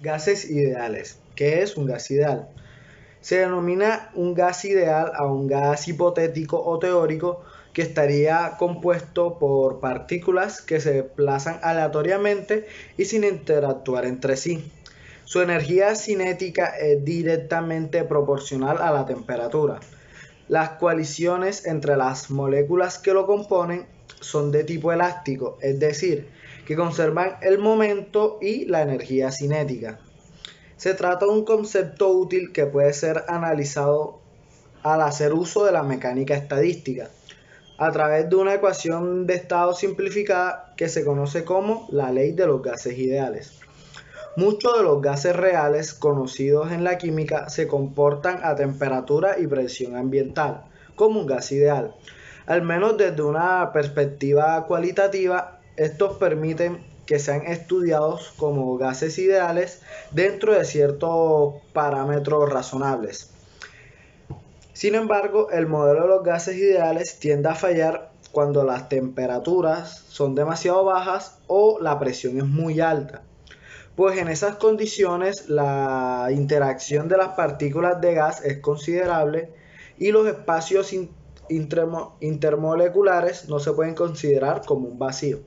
Gases ideales. ¿Qué es un gas ideal? Se denomina un gas ideal a un gas hipotético o teórico que estaría compuesto por partículas que se desplazan aleatoriamente y sin interactuar entre sí. Su energía cinética es directamente proporcional a la temperatura. Las coaliciones entre las moléculas que lo componen son de tipo elástico, es decir, que conservan el momento y la energía cinética. Se trata de un concepto útil que puede ser analizado al hacer uso de la mecánica estadística, a través de una ecuación de estado simplificada que se conoce como la ley de los gases ideales. Muchos de los gases reales conocidos en la química se comportan a temperatura y presión ambiental, como un gas ideal. Al menos desde una perspectiva cualitativa, estos permiten que sean estudiados como gases ideales dentro de ciertos parámetros razonables. Sin embargo, el modelo de los gases ideales tiende a fallar cuando las temperaturas son demasiado bajas o la presión es muy alta, pues en esas condiciones la interacción de las partículas de gas es considerable y los espacios intermoleculares no se pueden considerar como un vacío.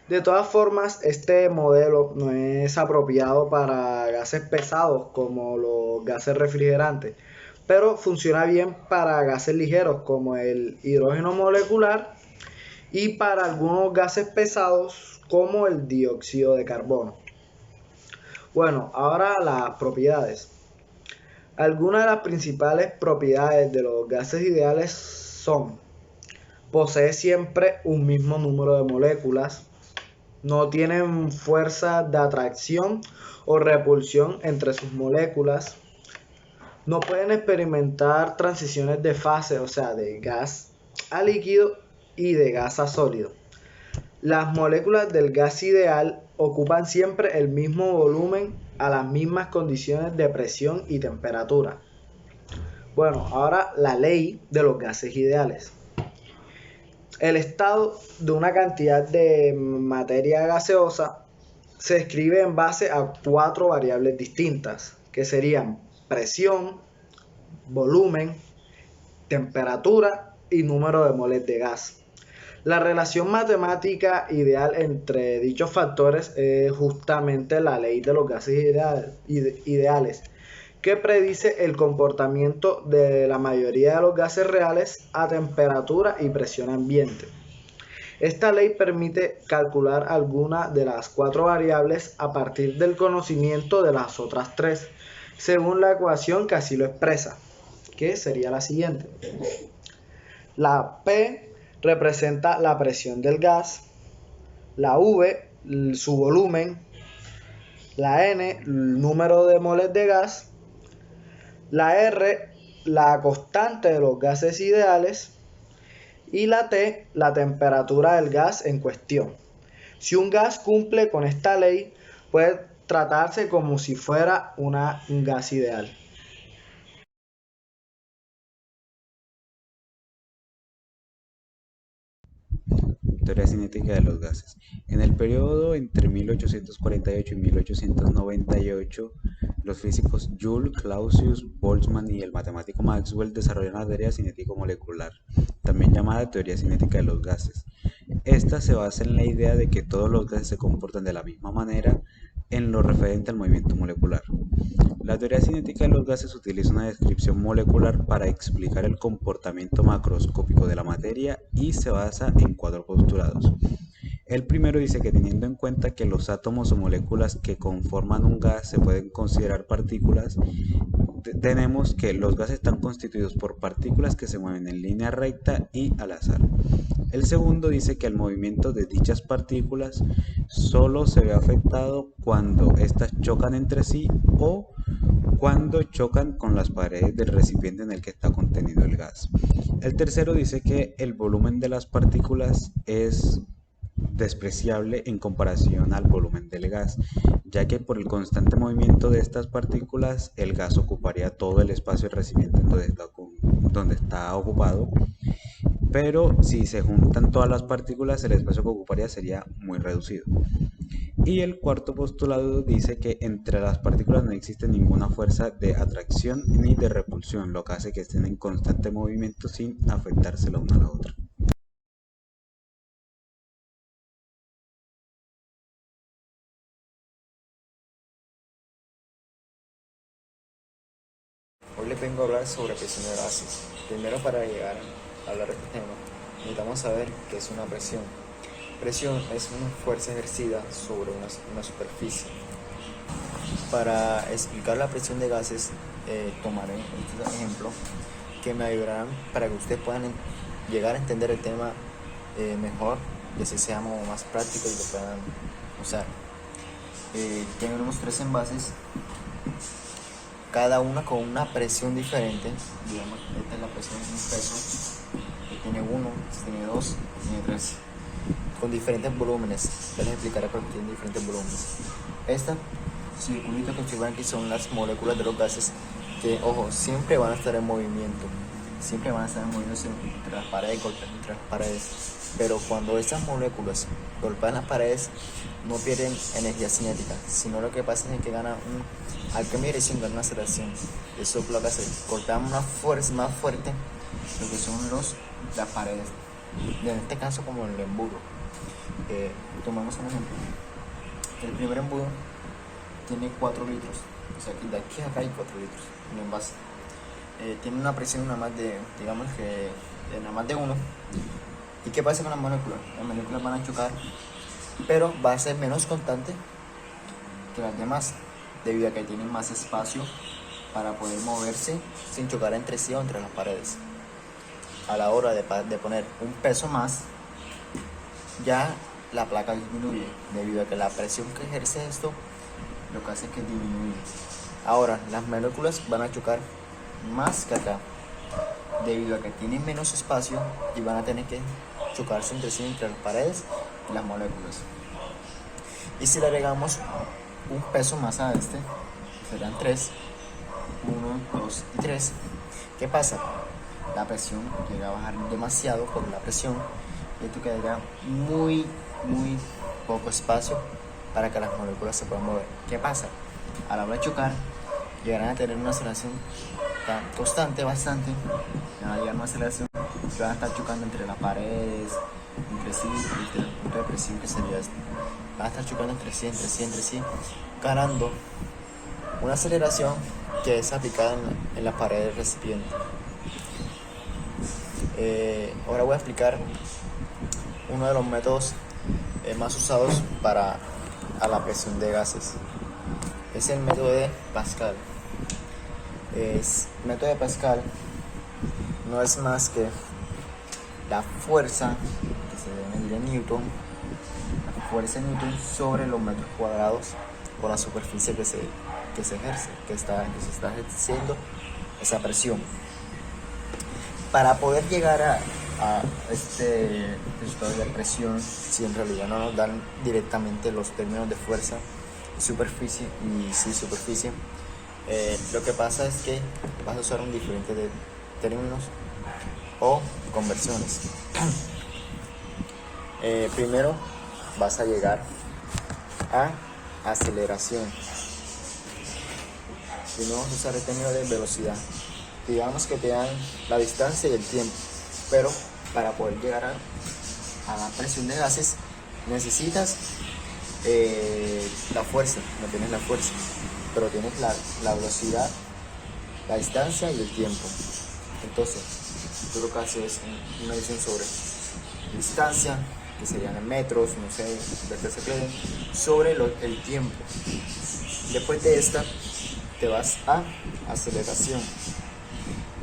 De todas formas, este modelo no es apropiado para gases pesados como los gases refrigerantes, pero funciona bien para gases ligeros como el hidrógeno molecular y para algunos gases pesados como el dióxido de carbono. Bueno, ahora las propiedades. Algunas de las principales propiedades de los gases ideales son: posee siempre un mismo número de moléculas, no tienen fuerza de atracción o repulsión entre sus moléculas, no pueden experimentar transiciones de fase, o sea, de gas a líquido y de gas a sólido. Las moléculas del gas ideal ocupan siempre el mismo volumen a las mismas condiciones de presión y temperatura. Bueno, ahora la ley de los gases ideales. El estado de una cantidad de materia gaseosa se escribe en base a cuatro variables distintas, que serían presión, volumen, temperatura y número de moles de gas. La relación matemática ideal entre dichos factores es justamente la ley de los gases ideales, que predice el comportamiento de la mayoría de los gases reales a temperatura y presión ambiente. Esta ley permite calcular alguna de las cuatro variables a partir del conocimiento de las otras tres, según la ecuación que así lo expresa, que sería la siguiente. La P representa la presión del gas, la V su volumen, la N el número de moles de gas, la R la constante de los gases ideales y la T la temperatura del gas en cuestión. Si un gas cumple con esta ley, puede tratarse como si fuera un gas ideal. Teoría cinética de los gases. En el periodo entre 1848 y 1898, los físicos Joule, Clausius, Boltzmann y el matemático Maxwell desarrollaron la teoría cinético-molecular, también llamada teoría cinética de los gases. Esta se basa en la idea de que todos los gases se comportan de la misma manera en lo referente al movimiento molecular. La teoría cinética de los gases utiliza una descripción molecular para explicar el comportamiento macroscópico de la materia y se basa en cuatro postulados. El primero dice que teniendo en cuenta que los átomos o moléculas que conforman un gas se pueden considerar partículas, tenemos que los gases están constituidos por partículas que se mueven en línea recta y al azar. El segundo dice que el movimiento de dichas partículas solo se ve afectado cuando éstas chocan entre sí o cuando chocan con las paredes del recipiente en el que está contenido el gas. El tercero dice que el volumen de las partículas es despreciable en comparación al volumen del gas, ya que por el constante movimiento de estas partículas el gas ocuparía todo el espacio del recipiente donde está ocupado, pero si se juntan todas las partículas el espacio que ocuparía sería muy reducido. Y el cuarto postulado dice que entre las partículas no existe ninguna fuerza de atracción ni de repulsión, lo que hace que estén en constante movimiento sin afectarse la una a la otra. Hoy les vengo a hablar sobre presión de gases. Primero, para llegar a hablar de este tema, necesitamos saber qué es una presión. Presión es una fuerza ejercida sobre una superficie. Para explicar la presión de gases, tomaré este ejemplo que me ayudarán para que ustedes puedan llegar a entender el tema mejor y así seamos más prácticos y lo puedan usar. Tenemos 3 envases, cada una con una presión diferente. Digamos, esta es la presión de un peso, que tiene 1, tiene 2, tiene 3, con diferentes volúmenes. Ya les explicaré por qué tienen diferentes volúmenes. Estos circulitos que observan aquí son las moléculas de los gases que, ojo, siempre van a estar en movimiento. Siempre van a estar moviéndose entre las paredes, golpeando entre las paredes. Pero cuando estas moléculas golpean las paredes, no pierden energía cinética, sino lo que pasa es que gana al cambio de dirección, gana una aceleración. Eso es lo que hace, golpean una fuerza más fuerte lo que son las paredes. En este caso, como el embudo. Tomamos un ejemplo. El primer embudo tiene 4 litros. O sea, de aquí a acá hay 4 litros. Un envase. Tiene una presión nada más de, digamos que nada más de 1. ¿Y qué pasa con las moléculas? Las moléculas van a chocar, pero va a ser menos constante que las demás, debido a que tienen más espacio para poder moverse sin chocar entre sí o entre las paredes. A la hora de poner un peso más, ya la placa disminuye, debido a que la presión que ejerce esto lo que hace es que disminuye. Ahora, las moléculas van a chocar más que acá, debido a que tienen menos espacio y van a tener que chocarse entre sí, entre las paredes y las moléculas. Y si le agregamos un peso más a este, serán 3, 1, 2 y 3. ¿Qué pasa? La presión llega a bajar demasiado por la presión y esto quedaría muy poco espacio para que las moléculas se puedan mover. ¿Qué pasa? A la hora de chocar, llegarán a tener una aceleración constante, bastante. Van a llegar a una aceleración que van a estar chocando entre las paredes, entre sí, entre el punto de presión que sería este. Van a estar chocando entre sí, ganando una aceleración que es aplicada en la pared del recipiente. Ahora voy a explicar uno de los métodos más usados para la presión de gases. Es el método de Pascal. El método de Pascal no es más que la fuerza que se debe medir en Newton, la fuerza en Newton sobre los metros cuadrados por la superficie que se ejerce, que se está ejerciendo esa presión. Para poder llegar a este resultado de presión, si en realidad no nos dan directamente los términos de fuerza y superficie, lo que pasa es que vas a usar un diferente de términos o conversiones. Primero vas a llegar a aceleración. Primero vamos a usar el término de velocidad. Digamos que te dan la distancia y el tiempo, pero para poder llegar a la presión de gases necesitas la fuerza. No tienes la fuerza, pero tienes la velocidad, la distancia y el tiempo. Entonces tú lo que haces es una adición sobre distancia, que serían en metros, no sé, de qué se pueden, sobre el tiempo. Después de esta te vas a aceleración,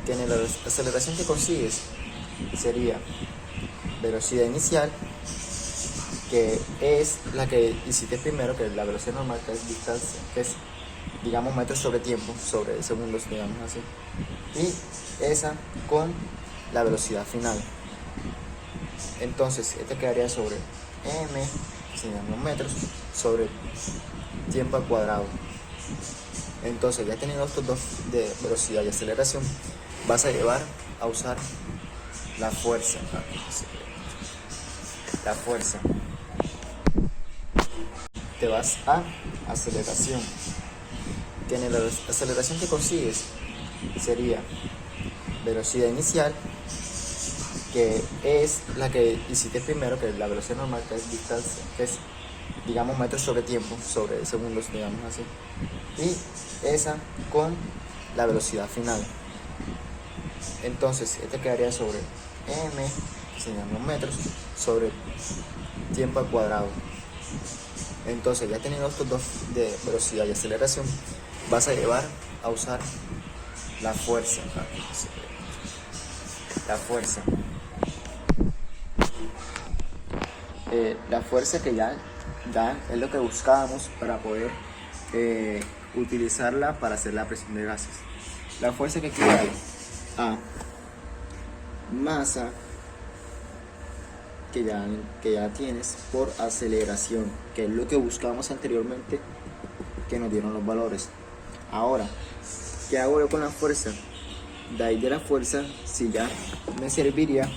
que en la aceleración que consigues sería velocidad inicial, que es la que hiciste primero, que es la velocidad normal, que es distancia, que es, digamos, metros sobre tiempo, sobre segundos, digamos así, y esa con la velocidad final. Entonces este quedaría sobre m, que serían los metros, sobre tiempo al cuadrado. Entonces, ya teniendo estos dos de velocidad y aceleración, vas a llevar a usar la fuerza. te vas a aceleración, que en la aceleración que consigues sería velocidad inicial, que es la que hiciste primero, que es la velocidad normal, que es distancia, que es, digamos, metros sobre tiempo, sobre segundos, digamos así, y esa con la velocidad final. Entonces, este quedaría sobre m, que serían los metros, sobre tiempo al cuadrado. Entonces, ya teniendo estos dos de velocidad y aceleración, vas a llevar a usar la fuerza. La fuerza que ya da es lo que buscábamos para poder utilizarla para hacer la presión de gases. La fuerza que equivale a masa que ya tienes por aceleración, que es lo que buscábamos anteriormente, que nos dieron los valores. Ahora, ¿qué hago yo con la fuerza? De ahí de la fuerza, si ya me serviría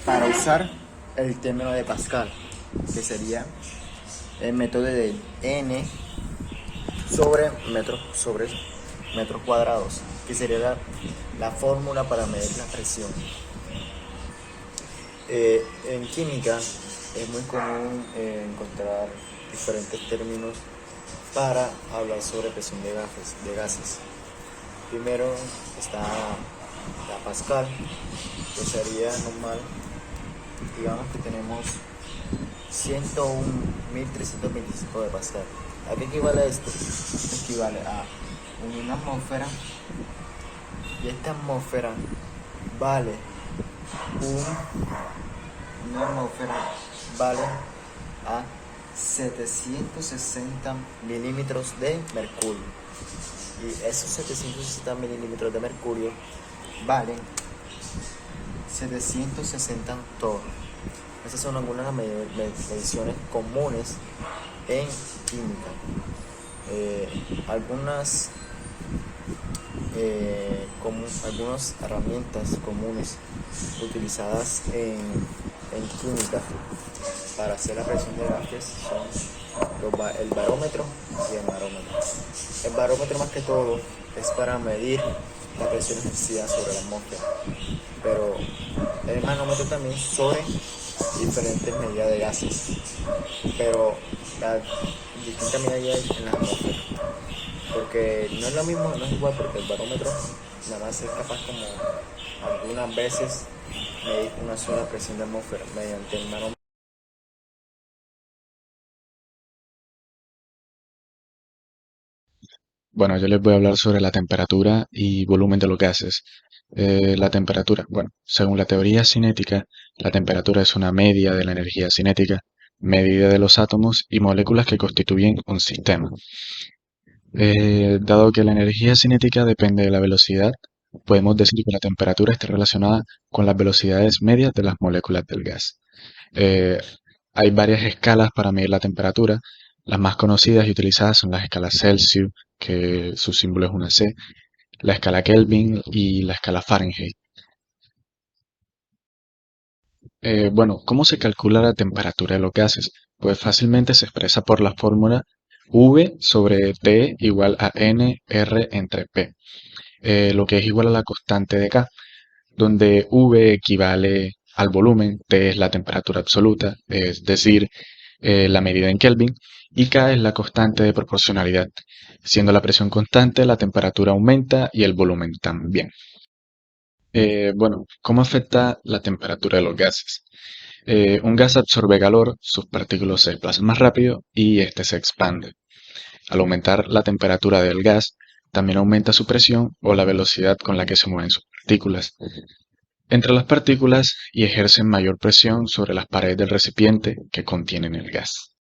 para usar el término de Pascal, que sería el método de N sobre metros cuadrados, que sería la fórmula para medir la presión. En química es muy común encontrar diferentes términos para hablar sobre presión de gases. Primero está la Pascal, que sería normal. Digamos que tenemos 101.325 de Pascal. ¿A qué equivale esto? Equivale a una atmósfera, y esta atmósfera vale una atmósfera vale a 760 milímetros de mercurio, y esos 760 milímetros de mercurio valen 760 tonos. Esas son algunas mediciones comunes en química. Algunas herramientas comunes utilizadas en química para hacer la presión de gases son el barómetro y el marómetro. El barómetro, más que todo, es para medir la presión ejercida sobre la atmósfera, pero el manómetro también sobre diferentes medidas de gases, pero la distinta medida hay en la atmósfera, porque no es lo mismo, no es igual, porque el barómetro nada más es capaz como algunas veces medir una sola presión de atmósfera. Mediante el manómetro Bueno, yo les voy a hablar sobre la temperatura y volumen de los gases. La temperatura, bueno, según la teoría cinética, la temperatura es una media de la energía cinética, medida de los átomos y moléculas que constituyen un sistema. Dado que la energía cinética depende de la velocidad, podemos decir que la temperatura está relacionada con las velocidades medias de las moléculas del gas. Eh, Hay varias escalas para medir la temperatura. Las más conocidas y utilizadas son las escalas Celsius, que su símbolo es una C, la escala Kelvin y la escala Fahrenheit. Bueno, ¿cómo se calcula la temperatura de los gases? Pues fácilmente se expresa por la fórmula V sobre T igual a N R entre P, lo que es igual a la constante de K, donde V equivale al volumen, T es la temperatura absoluta, es decir, la medida en Kelvin, y K es la constante de proporcionalidad. Siendo la presión constante, la temperatura aumenta y el volumen también. Bueno, ¿cómo afecta la temperatura de los gases? Un gas absorbe calor, sus partículas se desplazan más rápido y este se expande. Al aumentar la temperatura del gas, también aumenta su presión o la velocidad con la que se mueven sus partículas entre las partículas y ejercen mayor presión sobre las paredes del recipiente que contienen el gas.